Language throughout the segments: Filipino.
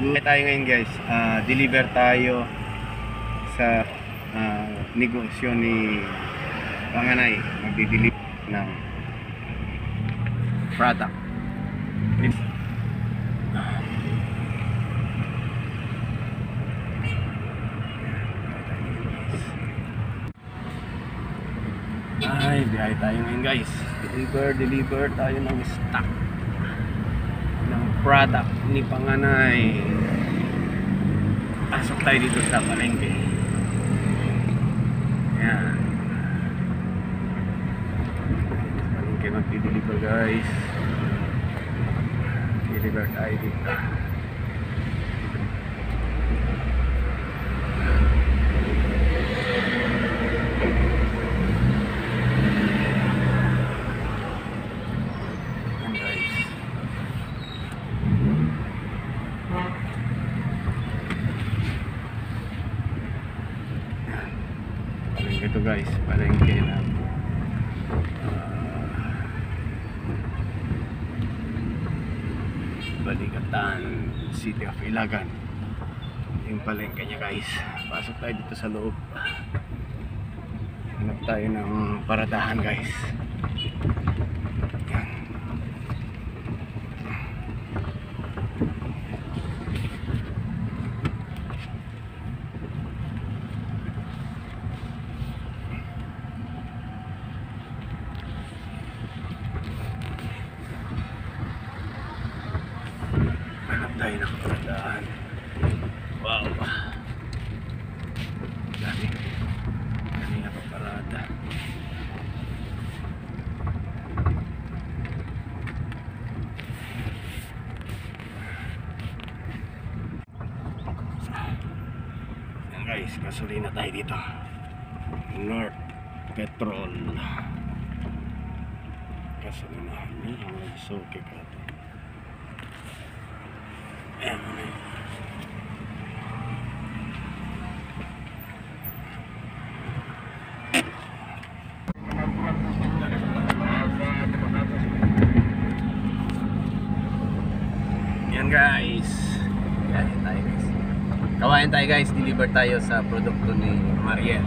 Tayo ngayon guys, deliver tayo sa negosyo ni Panganay. Magdi-deliver ng product. Ay, biyahe tayo ngayon guys. Deliver tayo ng stock ng product ni Panganay. Pasok tayo dito sa palengke. Ayan. Palengke magdi-deliver guys. Deliver tayo dito. Ito guys, palengke ng Baligatan, City of Ilagan. Yung palengke niya guys. Pasok tayo dito sa loob. Hanap tayo ng paradahan guys. Tayo nakaparadaan. Wow, dami nakaparada. Yan guys, gasolina tayo dito. North Petrol gasolina ni suki ka. Yan guys, kawayan tayo guys, deliver tayo sa produkto ni Mariel.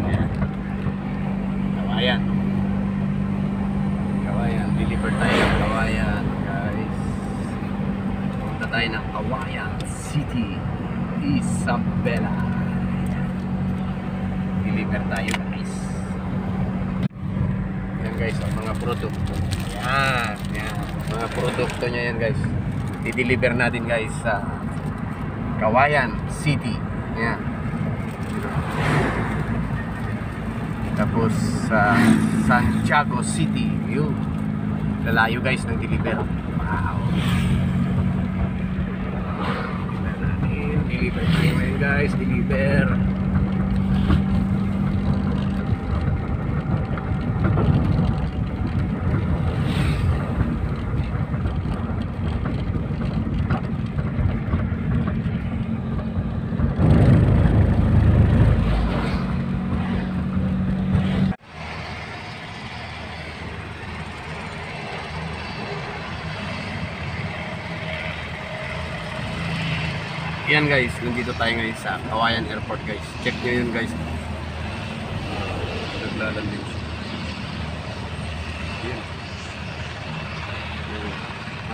Yan. Kawayan, deliver tayo ng Kawayan guys. Punta tayo ng Kawayan City, Isabela. Deliver tayo guys. Yan guys, ang mga produkto. Yan. Mga produkto niya yan guys. I-deliver natin guys sa Kawayan City. Yan. Tapos sa Santiago City. Yun. Lalayo guys ng deliver. Wow. Deliver natin guys. Deliver. Yan guys, nandito tayo ngayon sa Kawayan Airport guys. Check nyo yun guys. Naglalanding siya. Yan.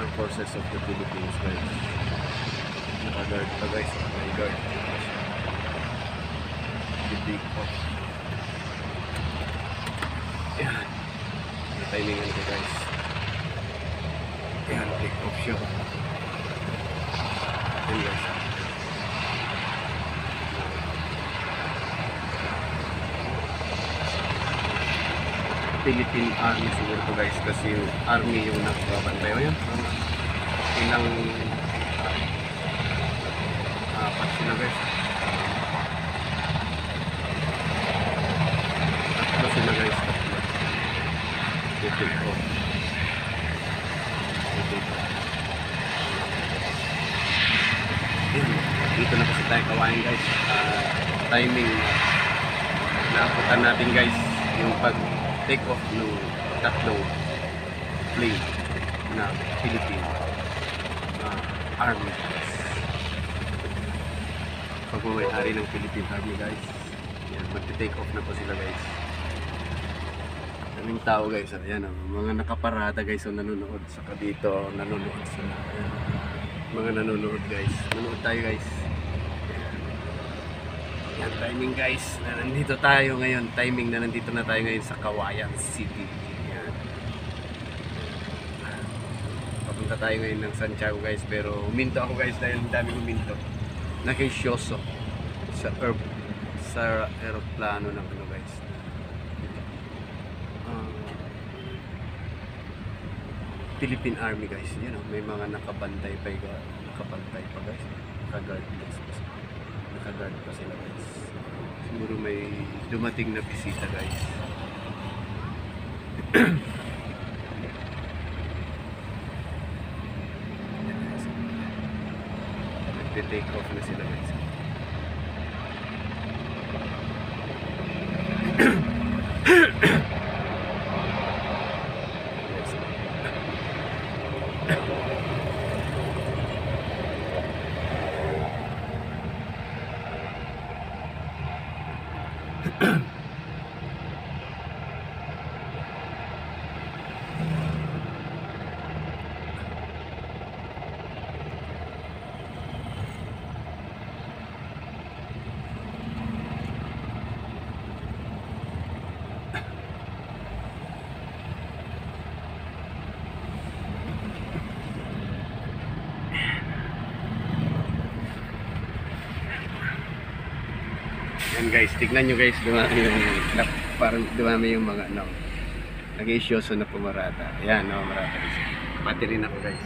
Armed Forces of the Philippines guys. Naka-guard pa guys. May guard. The big off. Yan. Natilingan ko guys. Yan, big off siya. Yan guys. Philippine Army siguro to guys, kasi yung Army yung nagbabantay. O yun, ilang apat sila guys. Tatlo sila guys. Dito na kasi tayo Kawayan guys. Timing naabutan natin guys yung pag take off ng tatlong plane na Philippine Army. Pagmamayari ng Philippine Army guys. Yan, magte-take off na po sila guys. Daming tao guys. Ayan, mga nakaparada guys. So nanonood. Saka dito nanonood sila. Ayan. Mga nanonood guys. Nanonood tayo guys. Yan, timing guys. Nandito tayo ngayon. Timing na nandito na tayo ngayon sa Kawayan City. Yan. Papunta tayo ngayon ng Santiago guys. Pero huminto ako guys dahil daming huminto. Nakisyoso sa aeroplano ng ano guys. Philippine Army guys. Yan o, may mga nakabantay pa guys. Naka-guard pa sila guys. Siguro may dumating na bisita guys. Nagte-take off na sila guys. Yan guys, tignan nyo guys, dumami yung mga ano, nag-isyoso na pumarata. Ayan, no, marata guys. Pati rin ako guys.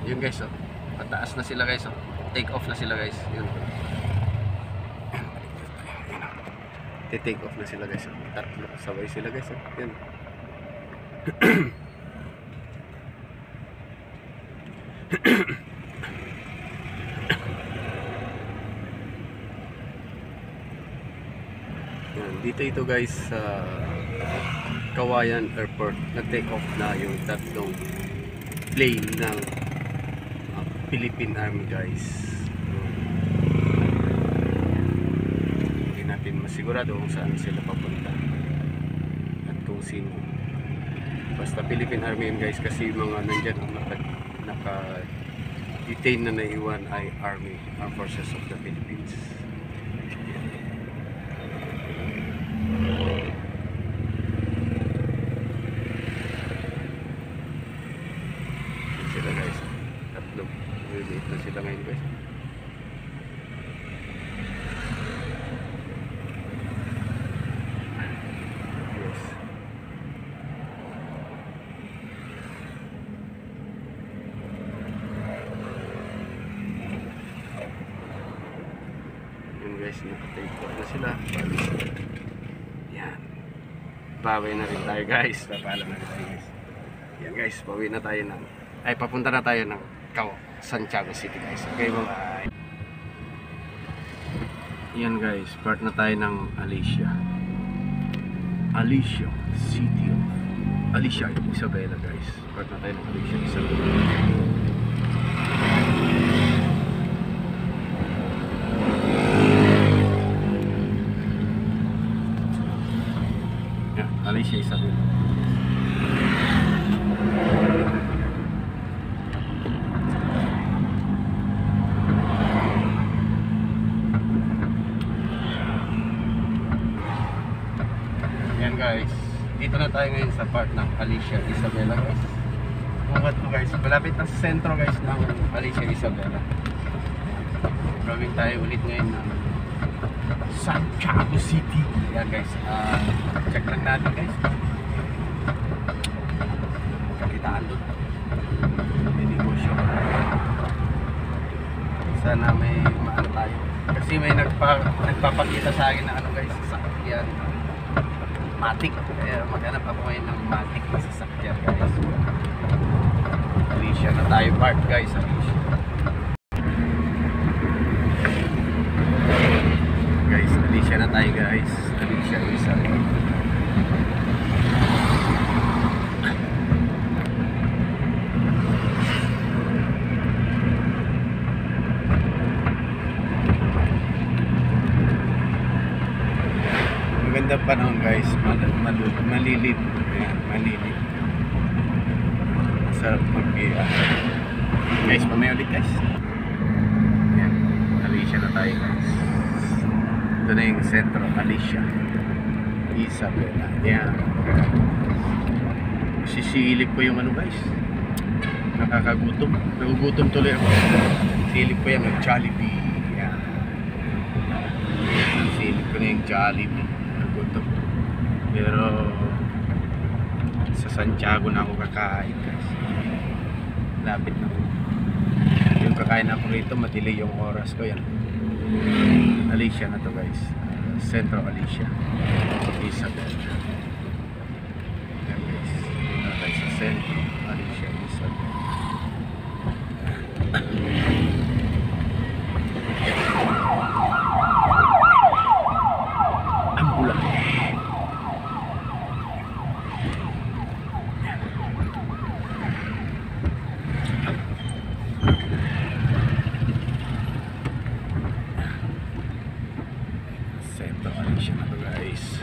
Yun guys, oh. Pataas na sila guys, oh. Take off na sila guys. Yun. Take off na sila guys. Tatlo sabay sila guys. Yan. Yan. Dito ito guys sa Kawayan Airport. Nag-take off na yung tatlong plane ng Philippine Army guys. Masigurado kung saan sila papunta at kung sino. Basta Philippine Army yun guys, kasi mga nandyan naka-detain na naiwan ay Armed Forces of the Philippines. Sila guys, tatlo wait na sila ngayon guys. Guys, nakatake off na sila. Yan. Bawi na rin tayo guys. Papaalam na rin tayo guys. Yan guys, bawi na tayo ng papunta na tayo ng Santiago City guys. Okay, bye. Yan guys, part na tayo ng Alicia City of Alicia Isabela guys. Part na tayo ng Alicia Isabela. Alicia Isabela. Yan guys, dito na tayo ngayon sa part ng Alicia Isabela guys. Bungat ko guys, malapit na sa sentro guys ng Alicia Isabela. Gawin tayo ulit ngayon ng Santiago City. Yan guys, check lang natin guys. Kakitaan doon. May negosyo. Sana may maano tayo. Kasi may nagpapakita sa akin na ano guys, sasakyan. Matic. Kaya maghanap ako ngayon ng Matic na sasakyan guys. Alicia na tayo part guys. Alicia. tayo guys. Alicia Isabela. Magandang panahon guys, malilim. Ayan, malilim. Masarap mag-iya. Guys, mamaya ulit guys. Ayan, Alicia na tayo guys. Ito na yung sentro, Alicia Isabela. Ayan. Sisilip ko yung ano guys. Nakakagutom. Nagugutom tuloy ako. Silip ko yan, yung Jollibee. Ayan. Silip ko na yung Jollibee. Nagutom. Pero sa Santiago na ako kakain guys. Lapit na. Yung kakain ako rito, madelay yung oras ko yan. Alicia na to guys. Centro Alicia Isabela. Yan guys. Dito na tayo sa Centro Alicia Isabela. Ang bulan. Centro Alicia na to guys.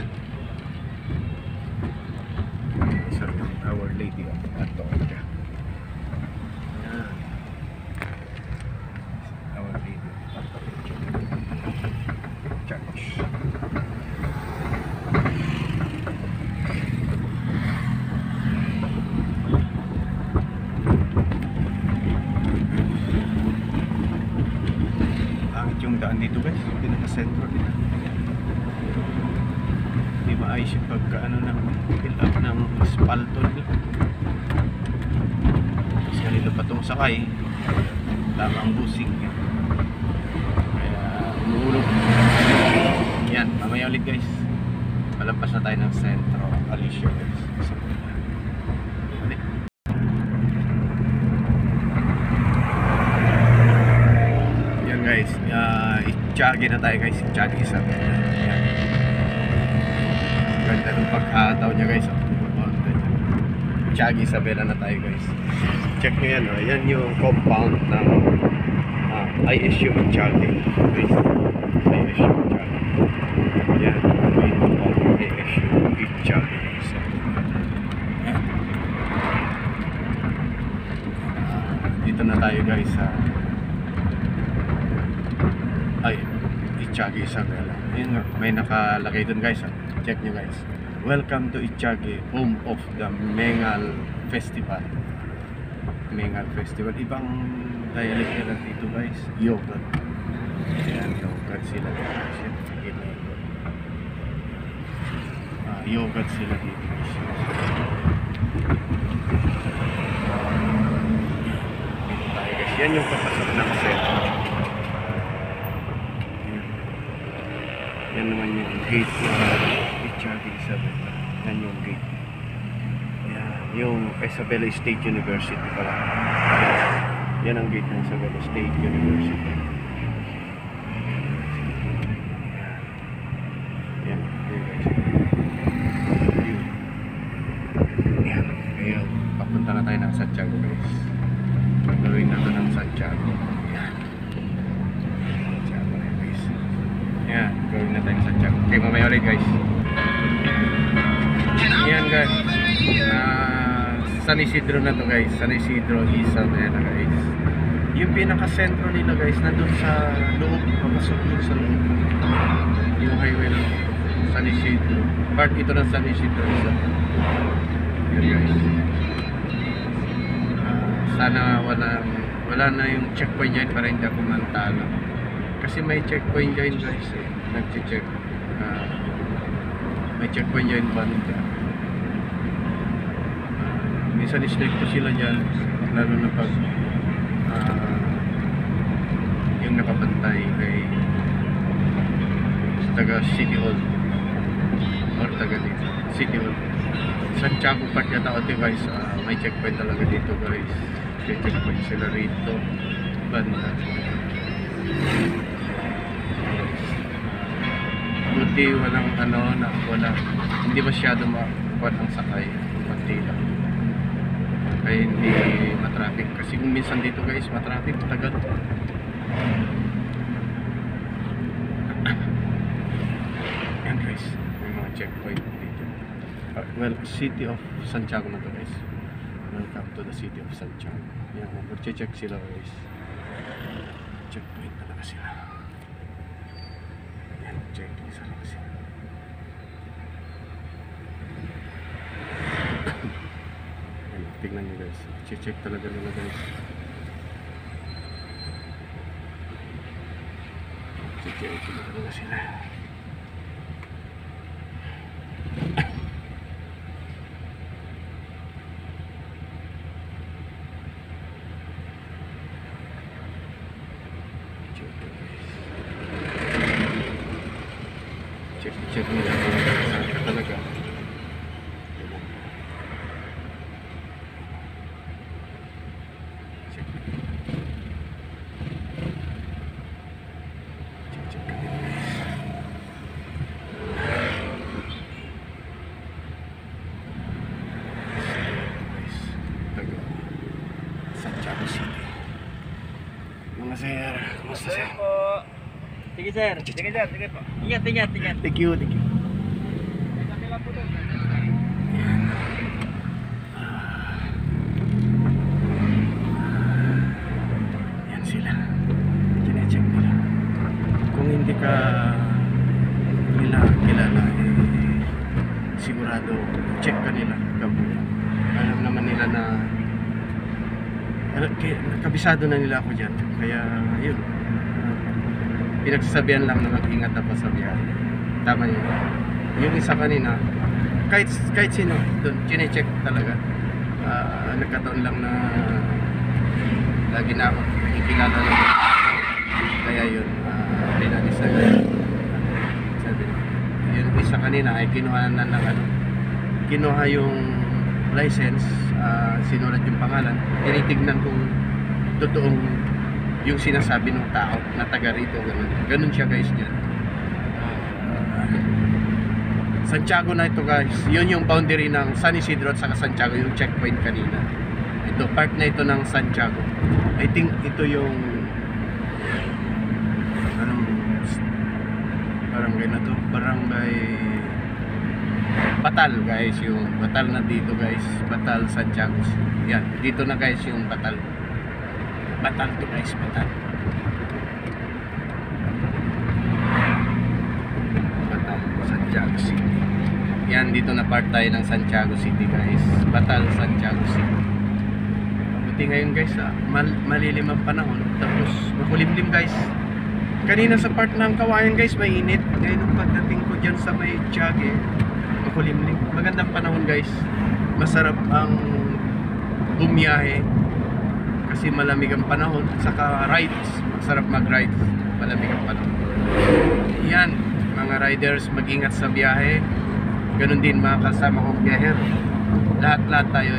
Sa Our Lady of Atocha. Yan. Our Lady of Atocha Church. Pangit yung daan dito guys, yung pinaka-sentro dito. Hindi maayos yung pagkaano ng fill up ng spalto nila. Tapos kanila pa itong sakay, tama ang busing yan. Kaya umuulog. Yan, mamaya ulit guys. Malampas na tayo ng Centro Alicia guys. Ulit. Yan guys, i-chagi na tayo guys. I-chagi isa. Yan. Ganda ng pagkataw niya guys. Tiagi Isabela na tayo guys. Check nyo yan. Yan yung compound ng ISU Tiagi guys. ISU Tiagi. Yan. ISU Tiagi. Dito na tayo guys sa Tiagi Isabela. Yun, may nakalagay dun guys. Check nyo guys. Welcome to Itchagi, home of the Mengal Festival. Mengal Festival. Ibang dialect nila dito guys. Yogurt. Ayan, yogurt sila dito. Yogurt sila dito guys. Dito tayo guys. Yan yung papasok ng sentro. Yan naman yung gate na Tiagi Isabela. Yan yung gate. Yan. Yung Isabela State University pala. Yan ang gate ng Isabela State University. Yan. Yan guys. Yan. Ayun. Papunta na tayo ng Santiago guys. Pagdawin na ito ng Santiago. Yan. Santiago na guys. Yan. Gawin na tayo ng Santiago. Okay, mamaya ulit guys. Yan guys, San Isidro na to guys. San Isidro Isabela guys. Yung pinaka-sentro nila guys, nandun sa loob, papasok dun sa loob. Yung highway ng San Isidro. Part ito ng San Isidro Isabela. Yan guys. Sana wala na yung checkpoint dyan para hindi ako mantala. Kasi may checkpoint dyan guys eh. Nag-check. May checkpoint dyan banda. Minsan istricto sila dyan, lalo na pag yung nakapantay ay taga City Hall or taga dito, City Hall. Santiago Park yata o guys, may checkpoint talaga dito guys. May checkpoint sila rito banda. Buti hindi walang ano na wala, hindi masyado makuha ang sakay pagtila, kaya hindi matraffic. Kasi kung minsan dito guys matraffic, tagal. Yan guys, may mga checkpoint dito. Well, city of Santiago na to guys. Welcome to the city of Santiago. Yan, mag-check sila guys. Checkpoint talaga sila. Yan, checkpoint talaga sila. Yan, tignan nyo guys. Check talaga nila guys. Check talaga sila. Check nila saan ka talaga. Check ka nila guys. Santiago City. Mga sir, kumusta sir? Sige sir, sige sir, sige po. Ingat, ingat, ingat. Thank you, thank you. Yan sila. Kine-check nila. Kung hindi ka nila kilala, sigurado check ka nila. Alam naman nila na kabisado na nila ako dyan. Kaya yun, pinagsasabihan lang na mag-ingat ako sa biyahe. Tama yun. Yung isa kanina, kahit sino doon, chine-check talaga. Nagkataon lang na lagi na ako ikilala lang. Kaya yun, pinag-isabi. Yung isa kanina ay kinuha na ng ano, kinuha yung license, sinulat yung pangalan, tinitignan kung totoong yung sinasabi ng tao na taga rito, ganun siya guys dyan. Santiago na ito guys, yun yung boundary ng San Isidro at saka Santiago, yung checkpoint kanina. Ito, part na ito ng Santiago. I think ito yung anong barangay na to, barangay Batal guys, yung Batal na dito guys, Batal, Santiago. Yan, dito na guys yung Batal. Batal to guys, Batal. Batal, Santiago City. Yan, dito na part tayo ng Santiago City guys. Batal, Santiago City. Buti ngayon guys, malilim ang panahon. Tapos makulimlim guys. Kanina sa part ng Kawayan guys, may init. Ngayon nung pagdating ko dyan sa may Tiague, makulimlim. Magandang panahon guys. Masarap ang bumiyahe. Kasi malamig ang panahon, saka rides, masarap mag-rides, malamig ang panahon. Yan, mga riders, mag-ingat sa biyahe. Ganun din mga kasama kong biyahero. Lahat-lahat tayo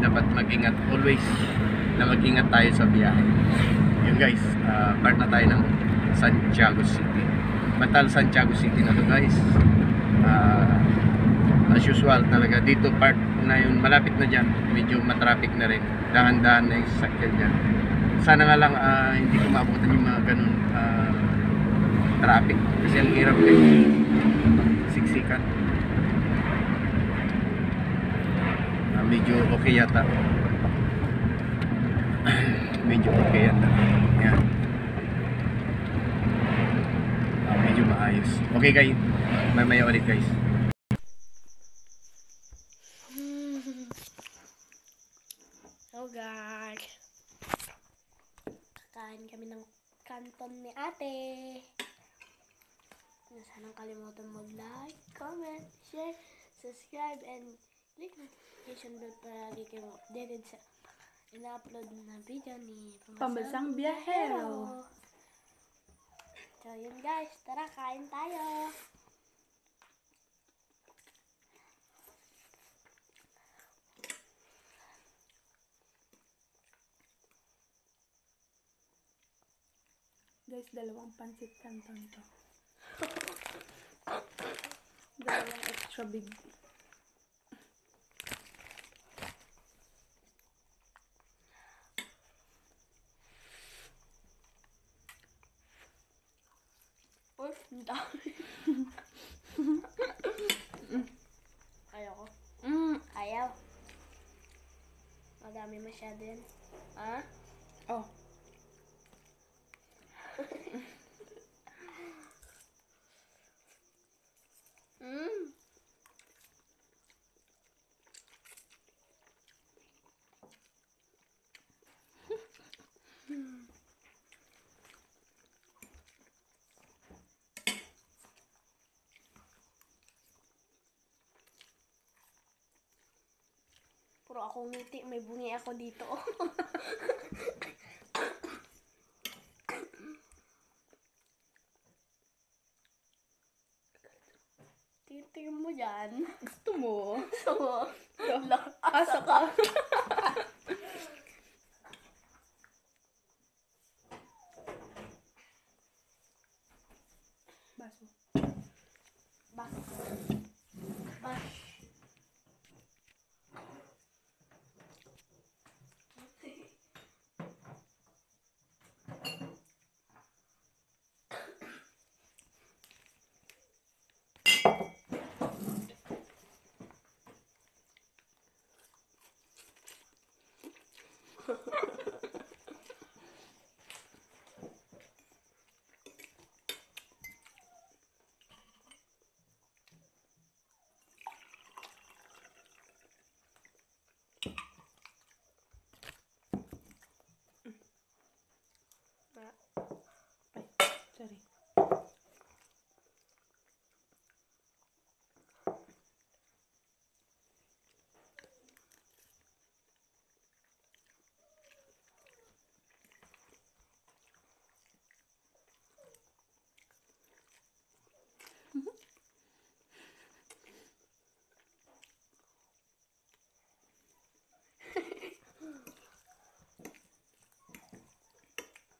dapat mag-ingat, always na mag-ingat tayo sa biyahe. Yun guys, part na tayo ng Santiago City. Batal, Santiago City na to guys. As usual talaga, dito part na yun, malapit na dyan, medyo matraffic na rin. Dahan-dahan na yung sasakyan dyan. Sana nga lang hindi ko maabutan yung mga ganun traffic. Kasi ang hirap eh. Siksikan. Medyo okay yata. Medyo okay yata. Yan. Medyo maayos. Okay guys. Mamaya ulit guys. Hello guys, kakain kami ng kanton ni ate. Sana kalimutan mag-like, comment, share, subscribe, and click notification bell para lagi kayong updated sa ina-upload na video ni Pambansang Biyahero. So yun guys, tara kain tayo. Guys, dalawang pansit canton to. Dalawang extra big. Uy, ang dami. Ayoko. Ayaw. Madami masyado yan. Ha? Oh. Mm. Puro ako ngiti, may bungi ako dito. Tingin mo dyan. Gusto mo? So, Asa ka? Baso. bas. Bas. Ay, sorry.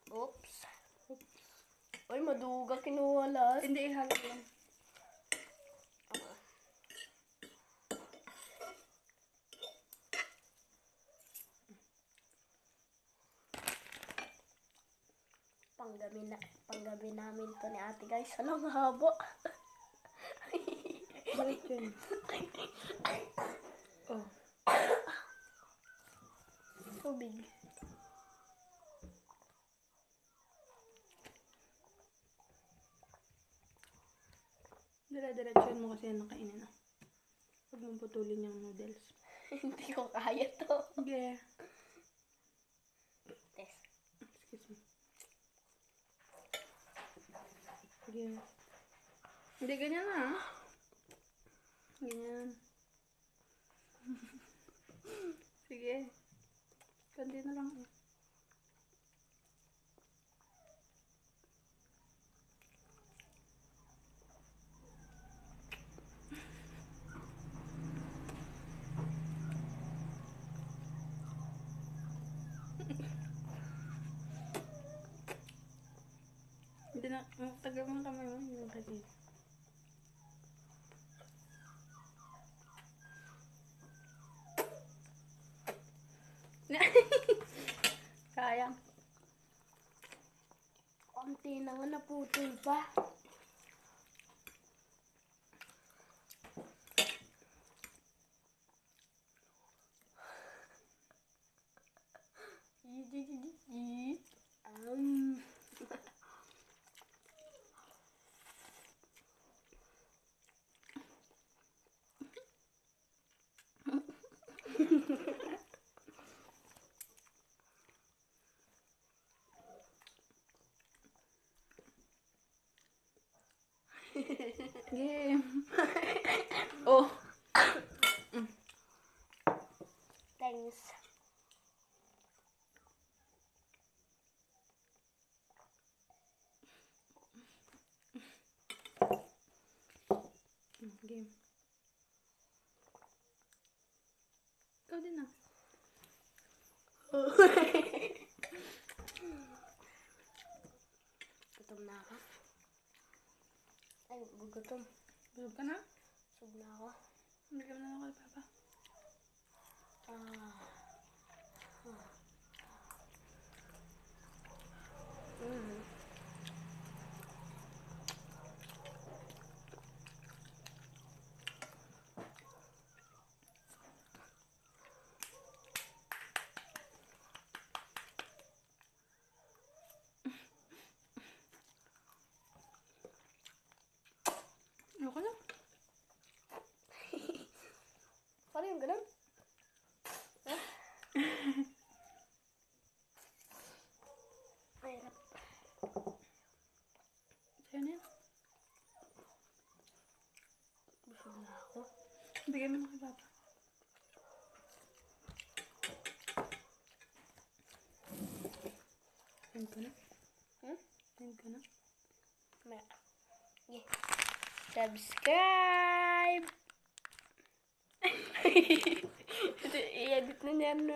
Oops. Uy, maduga kinuwalas. Hindi, ihalo lang. Panggabi namin to ni ate guys. Alam, habo. Diretso yun. Oh. Tubig. Dire-diretso mo kasi yan nakainin na. Huwag mong putulin yung noodles. Hindi ko kaya to. Okay. Test. Excuse me. Sige. Hindi, ganyan na. Ganyan. Sige. Kandi na lang. Hindi na, tagal mo kamay mo. Hindi na kasi. Sayang. Konti na nga naputol pa. Um. Game. Oh. Thanks. Game. Ikaw din na. Gutom na ako. Ay, gugutom. Busog ka na? Sug na ako. Bigyan mo na ako kay Papa. Ayoko na. Paano yung ganun? Mahirap. Sa'yo na yan. Busog na ako. Bigyan mo na kay Papa. End ko na? End ko na? Maya. Yeah. Subscribe! I-edit na niyan.